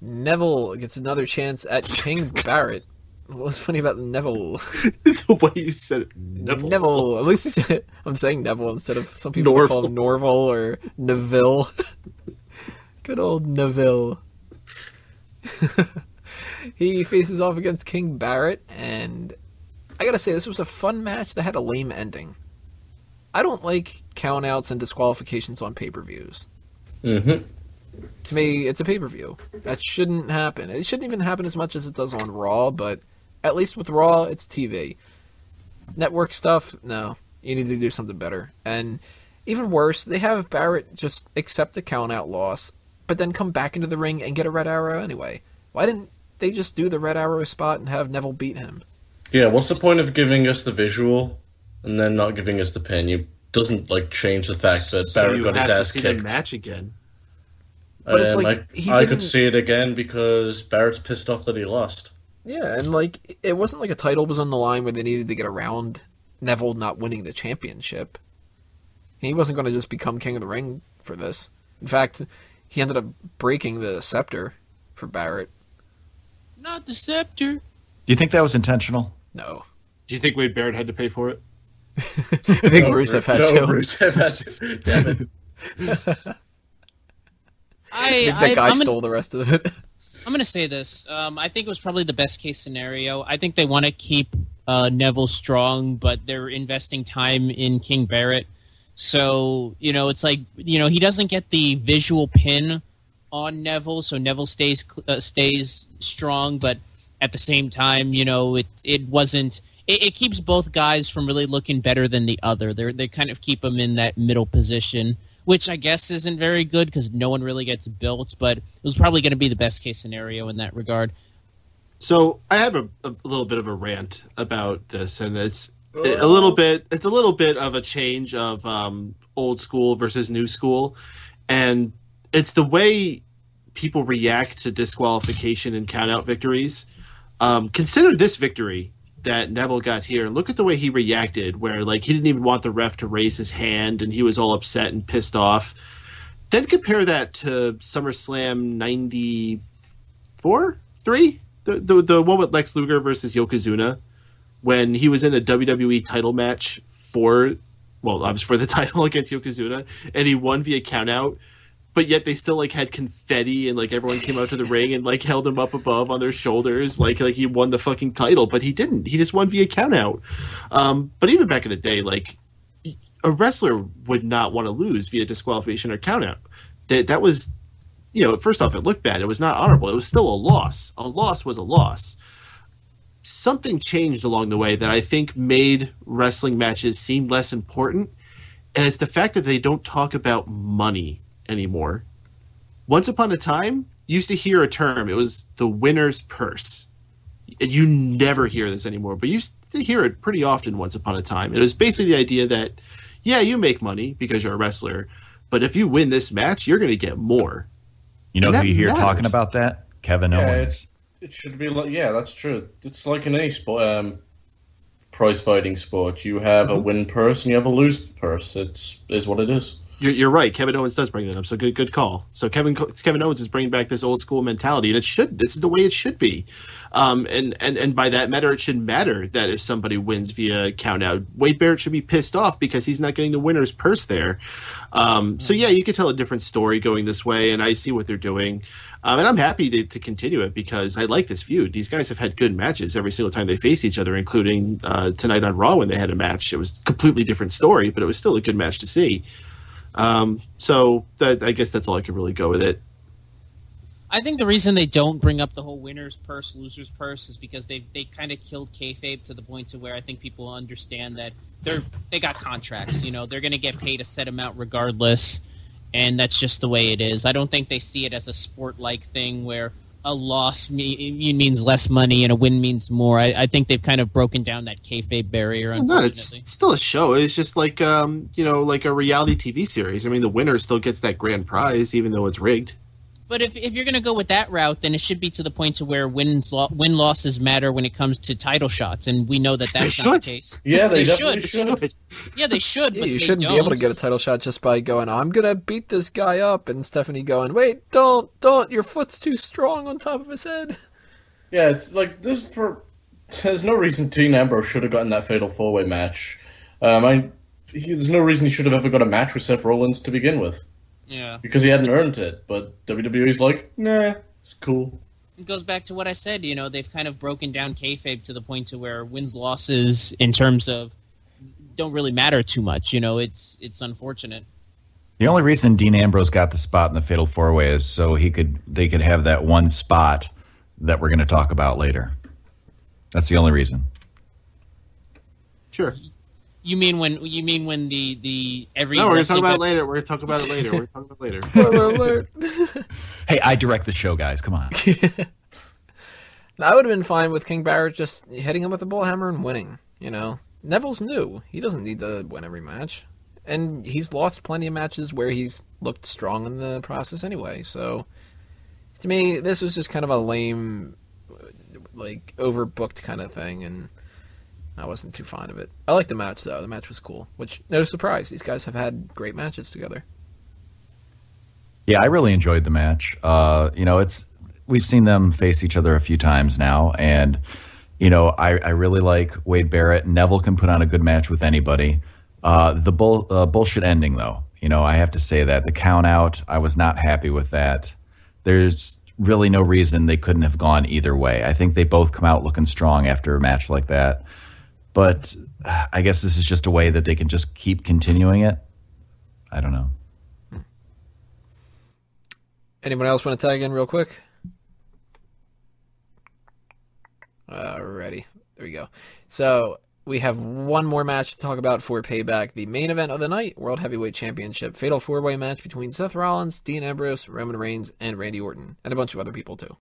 Neville gets another chance at King Barrett. What's funny about Neville? The way you said it, Neville. Neville. At least he said, I'm saying Neville instead of some people would call him Norval or Neville. Good old Neville. He faces off against King Barrett, and I gotta say, this was a fun match that had a lame ending. I don't like countouts and disqualifications on pay-per-views. Mm-hmm. To me, it's a pay-per-view. That shouldn't happen. It shouldn't even happen as much as it does on Raw, but at least with Raw, it's TV. Network stuff, no. You need to do something better. And even worse, they have Barrett just accept the countout loss, but then come back into the ring and get a Red Arrow anyway. Why didn't they just do the Red Arrow spot and have Neville beat him? Yeah, what's the point of giving us the visual and then not giving us the pin? You doesn't change the fact that Barrett got his ass kicked. The match again. But it's like I could see it again because Barrett's pissed off that he lost. Yeah, and it wasn't like a title was on the line where they needed to get around Neville not winning the championship. He wasn't going to just become King of the Ring for this. In fact, he ended up breaking the scepter for Barrett. Not the scepter. Do you think that was intentional? No. Do you think Wade Barrett had to pay for it? I think Rusev had to. Rusev had to. Damn it. I think that guy stole the rest of it. I'm going to say this. I think it was probably the best case scenario. I think they want to keep Neville strong, but they're investing time in King Barrett. So, it's like, he doesn't get the visual pin on Neville, so Neville stays strong, but at the same time, it wasn't... It keeps both guys from really looking better than the other. They kind of keep them in that middle position, which I guess isn't very good because no one really gets built, but it was probably going to be the best case scenario in that regard. So I have a little bit of a rant about this, and it's a little bit of a change of old school versus new school, and it's the way people react to disqualification and countout victories. Consider this victory that Neville got here. Look at the way he reacted, where he didn't even want the ref to raise his hand and he was all upset and pissed off. Then compare that to SummerSlam 94? 3? The one with Lex Luger versus Yokozuna, when he was in a WWE title match for the title against Yokozuna, and he won via countout. But yet they still had confetti and everyone came out to the ring and held him up above on their shoulders like he won the fucking title, but he didn't. He just won via countout. But even back in the day, a wrestler would not want to lose via disqualification or countout. That was, first off, it looked bad. It was not honorable. It was still a loss. A loss was a loss. Something changed along the way that I think made wrestling matches seem less important, and it's the fact that they don't talk about money anymore. Once upon a time, you used to hear a term. It was the winner's purse. And you never hear this anymore, but you used to hear it pretty often once upon a time. It was basically the idea that, yeah, you make money because you're a wrestler, but if you win this match, you're going to get more. You know who you hear talking about that? Kevin Owens. It should be that's true. It's like in any sport, prize fighting sport. You have a win purse and you have a lose purse. It is what it is. You're right. Kevin Owens does bring that up. So good call. So Kevin Owens is bringing back this old school mentality, and this is the way it should be. And by that matter, it should matter that if somebody wins via countout, Wade Barrett should be pissed off because he's not getting the winner's purse there. So yeah, you could tell a different story going this way, and I see what they're doing. And I'm happy to continue it because I like this feud. These guys have had good matches every single time they face each other, including tonight on Raw when they had a match. It was a completely different story, but it was still a good match to see. So I guess that's all I could really go with it. I think the reason they don't bring up the whole winner's purse, loser's purse is because they kind of killed kayfabe to the point to where I think people understand that they got contracts. They're going to get paid a set amount regardless, and that's just the way it is. I don't think they see it as a sport-like thing where a loss means less money and a win means more. I think they've kind of broken down that kayfabe barrier, unfortunately. It's still a show. It's just like a reality TV series. I mean, the winner still gets that grand prize, even though it's rigged. But if you're going to go with that route, then it should be to the point to where win-losses matter when it comes to title shots, and we know that that's not the case. Yeah, they definitely should. Yeah, they should, Yeah, but you they shouldn't don't. be able to get a title shot just by going, I'm going to beat this guy up, and Stephanie going, wait, don't, your foot's too strong on top of his head. Yeah, it's like, there's no reason Dean Ambrose should have gotten that fatal 4-way match. There's no reason he should have ever got a match with Seth Rollins to begin with. Yeah. Because he hadn't earned it, but WWE's like, nah, it's cool. It goes back to what I said, they've kind of broken down kayfabe to the point to where wins-losses in terms of don't really matter too much, it's unfortunate. The only reason Dean Ambrose got the spot in the Fatal 4-Way is so they could have that one spot that we're going to talk about later. That's the only reason. Sure. You mean when the every No, we're gonna talk about it gets- later. We're gonna talk about it later. We're gonna talk about it later. Spoiler alert. Hey, I direct the show, guys. Come on. I would have been fine with King Barrett just hitting him with a bullhammer and winning, Neville's new. He doesn't need to win every match. And he's lost plenty of matches where he's looked strong in the process anyway. So, to me, this was just kind of a lame, overbooked kind of thing, and I wasn't too fond of it. I liked the match, though. The match was cool, which, no surprise. These guys have had great matches together. Yeah, I really enjoyed the match. We've seen them face each other a few times now, and I really like Wade Barrett. Neville can put on a good match with anybody. The bullshit ending, though, I have to say that the count out, I was not happy with that. There's really no reason they couldn't have gone either way. I think they both come out looking strong after a match like that. But I guess this is just a way that they can just keep continuing it. I don't know. Anyone else want to tag in real quick? Alrighty. There we go. So, we have one more match to talk about for Payback. The main event of the night, World Heavyweight Championship. Fatal 4-Way match between Seth Rollins, Dean Ambrose, Roman Reigns, and Randy Orton. And a bunch of other people, too.